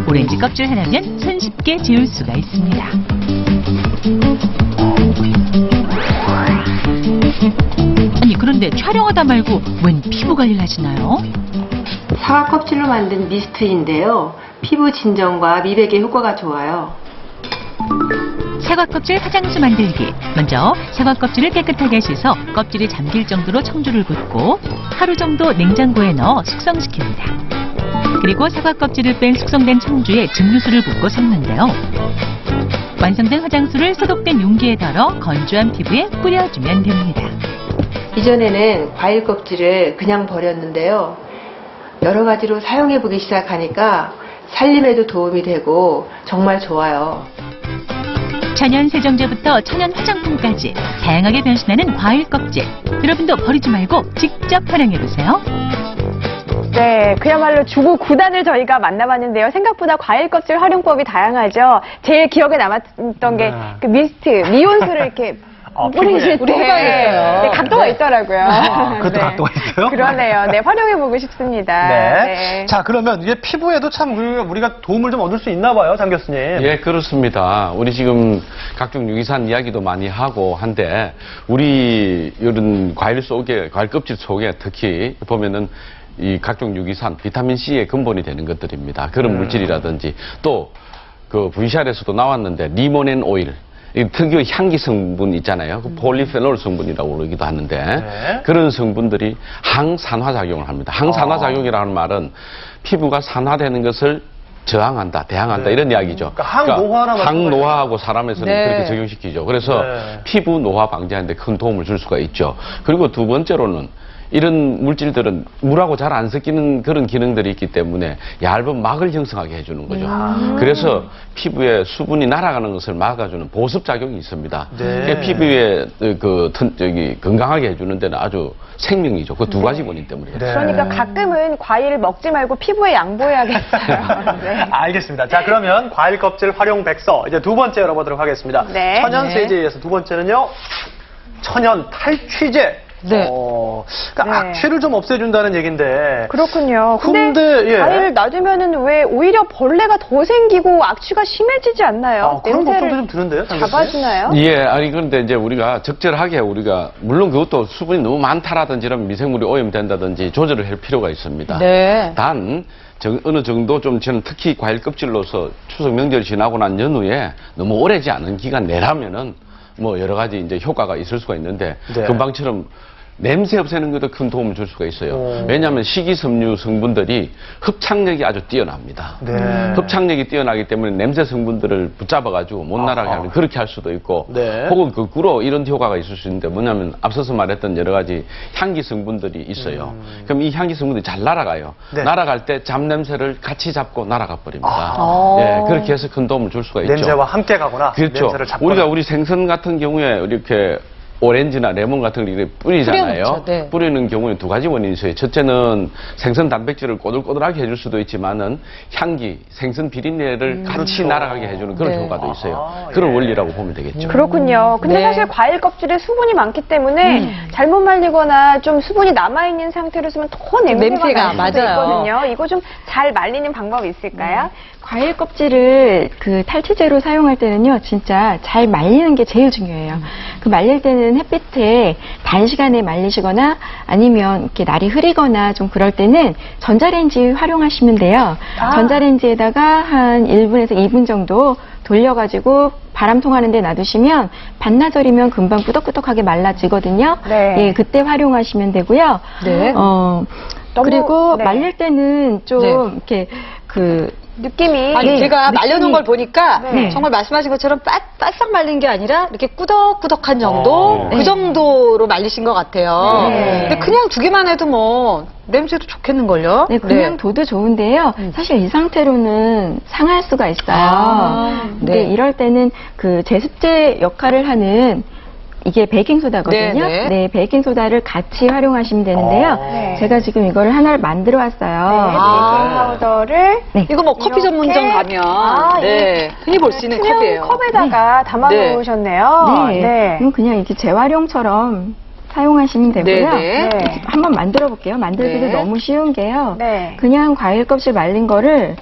오렌지 껍질 하나면 손쉽게 지울 수가 있습니다. 아니 그런데 촬영하다 말고 웬 피부 관리를 하시나요? 사과 껍질로 만든 미스트인데요. 피부 진정과 미백에 효과가 좋아요. 사과 껍질 화장수 만들기. 먼저 사과 껍질을 깨끗하게 씻어 껍질이 잠길 정도로 청주를 붓고 하루 정도 냉장고에 넣어 숙성시킵니다. 그리고 사과 껍질을 뺀 숙성된 청주에 증류수를 붓고 섞는데요. 완성된 화장수를 소독된 용기에 덜어 건조한 피부에 뿌려주면 됩니다. 이전에는 과일 껍질을 그냥 버렸는데요. 여러 가지로 사용해보기 시작하니까 살림에도 도움이 되고 정말 좋아요. 천연 세정제부터 천연 화장품까지 다양하게 변신하는 과일 껍질. 여러분도 버리지 말고 직접 활용해보세요. 네, 그야말로 주부 9단을 저희가 만나봤는데요. 생각보다 과일 껍질 활용법이 다양하죠. 제일 기억에 남았던 게 그 미스트, 미온수를 이렇게 뿌리실 때 네, 각도가 있더라고요. 그것도 네. 각도가 있어요? 그러네요. 네, 활용해보고 싶습니다. 네. 네. 자, 그러면 이게 피부에도 참 우리가 도움을 좀 얻을 수 있나 봐요, 장 교수님. 예, 그렇습니다. 우리 지금 각종 유기산 이야기도 많이 하고 한데, 우리 이런 과일 껍질 속에 특히 보면은 이 각종 유기산, 비타민C의 근본이 되는 것들입니다. 그런 물질이라든지, 또 그 VCR에서도 나왔는데, 리모넨 오일. 이 특유 향기 성분 있잖아요. 그 폴리페놀 성분이라고 그러기도 하는데 네. 그런 성분들이 항산화 작용을 합니다. 항산화 작용이라는 말은 피부가 산화되는 것을 저항한다, 대항한다 네. 이런 이야기죠. 그러니까 항노화나 항노화하고 사람에서는 네. 그렇게 적용시키죠. 그래서 네. 피부 노화 방지하는 데 큰 도움을 줄 수가 있죠. 그리고 두 번째로는 이런 물질들은 물하고 잘 안 섞이는 그런 기능들이 있기 때문에 얇은 막을 형성하게 해주는 거죠. 그래서 피부에 수분이 날아가는 것을 막아주는 보습 작용이 있습니다. 네. 피부에 건강하게 해주는 데는 아주 생명이죠. 그 두 가지 원인 때문에. 네. 그러니까 가끔은 과일을 먹지 말고 피부에 양보해야겠어요. 네. 알겠습니다. 자, 그러면 과일 껍질 활용 백서 이제 두 번째 열어보도록 하겠습니다. 네. 천연 네. 세제에서 두 번째는요, 천연 탈취제. 네. 그러니까 네. 악취를 좀 없애준다는 얘기인데. 그렇군요. 근데, 예. 과일 놔두면은 왜 오히려 벌레가 더 생기고 악취가 심해지지 않나요? 그런 걱정도 냄새를 좀 드는데요, 장 교수님? 잡아주나요? 예, 아니, 그런데 이제 우리가 적절하게 물론 그것도 수분이 너무 많다라든지 이런 미생물이 오염된다든지 조절을 할 필요가 있습니다. 네. 단, 어느 정도 좀 저는 특히 과일 껍질로서 추석 명절 지나고 난 연후에 너무 오래지 않은 기간 내라면은 뭐 여러 가지 이제 효과가 있을 수가 있는데 네. 금방처럼 냄새 없애는 것도 큰 도움을 줄 수가 있어요. 왜냐하면 식이섬유 성분들이 흡착력이 아주 뛰어납니다. 네. 흡착력이 뛰어나기 때문에 냄새 성분들을 붙잡아가지고 못 날아가게 하는 그렇게 할 수도 있고 네. 혹은 거꾸로 이런 효과가 있을 수 있는데 뭐냐면 앞서서 말했던 여러 가지 향기 성분들이 있어요. 그럼 이 향기 성분들이 잘 날아가요. 네. 날아갈 때 잡냄새를 같이 잡고 날아가 버립니다. 아. 예, 그렇게 해서 큰 도움을 줄 수가 있죠. 냄새와 함께 가거나. 그렇죠. 냄새를 잡거나. 우리 생선 같은 경우에 이렇게 오렌지나 레몬 같은 걸 이렇게 뿌리잖아요. 뿌려놓죠, 네. 뿌리는 경우에 두 가지 원인이 있어요. 첫째는 생선 단백질을 꼬들꼬들하게 해줄 수도 있지만은 향기, 생선 비린내를 같이 그렇죠. 날아가게 해주는 그런 네. 효과도 있어요. 아하, 그런 예. 원리라고 보면 되겠죠. 그렇군요. 근데 네. 사실 과일 껍질에 수분이 많기 때문에 잘못 말리거나 좀 수분이 남아있는 상태로 쓰면 더 냄새가 날 수도 맞아요. 있거든요. 이거 좀 잘 말리는 방법이 있을까요? 과일 껍질을 그 탈취제로 사용할 때는요, 진짜 잘 말리는 게 제일 중요해요. 그 말릴 때는 햇빛에 단시간에 말리시거나 아니면 이렇게 날이 흐리거나 좀 그럴 때는 전자레인지 활용하시면 돼요. 전자레인지에다가 한 1분에서 2분 정도 돌려가지고 바람 통하는 데 놔두시면 반나절이면 금방 꾸덕꾸덕하게 말라지거든요. 네. 예, 그때 활용하시면 되고요. 네. 그리고 네. 말릴 때는 좀 네. 이렇게 그 느낌이 아니, 제가 말려놓은 걸 보니까 네. 정말 말씀하신 것처럼 바싹 말린 게 아니라 이렇게 꾸덕꾸덕한 정도? 네. 그 정도로 말리신 것 같아요. 네. 근데 그냥 두기만 해도 뭐 냄새도 좋겠는걸요? 네, 그냥 둬도 좋은데요. 사실 이 상태로는 상할 수가 있어요. 아, 근데 네. 이럴 때는 그 제습제 역할을 하는 이게 베이킹소다거든요. 네, 네. 네, 베이킹소다를 같이 활용하시면 되는데요. 네. 제가 지금 이거를 하나를 만들어 왔어요. 아. 베이킹 파우더를 네. 이거 뭐 커피 이렇게? 전문점 가면 네, 흔히 볼 수 있는 투명 컵이에요. 컵에다가 담아 네. 놓으셨네요. 네. 그럼 그냥 이렇게 재활용처럼 사용하시면 되고요. 네, 네. 한번 만들어 볼게요. 만들기도 네. 너무 쉬운 게요. 네. 그냥 과일 껍질 말린 거를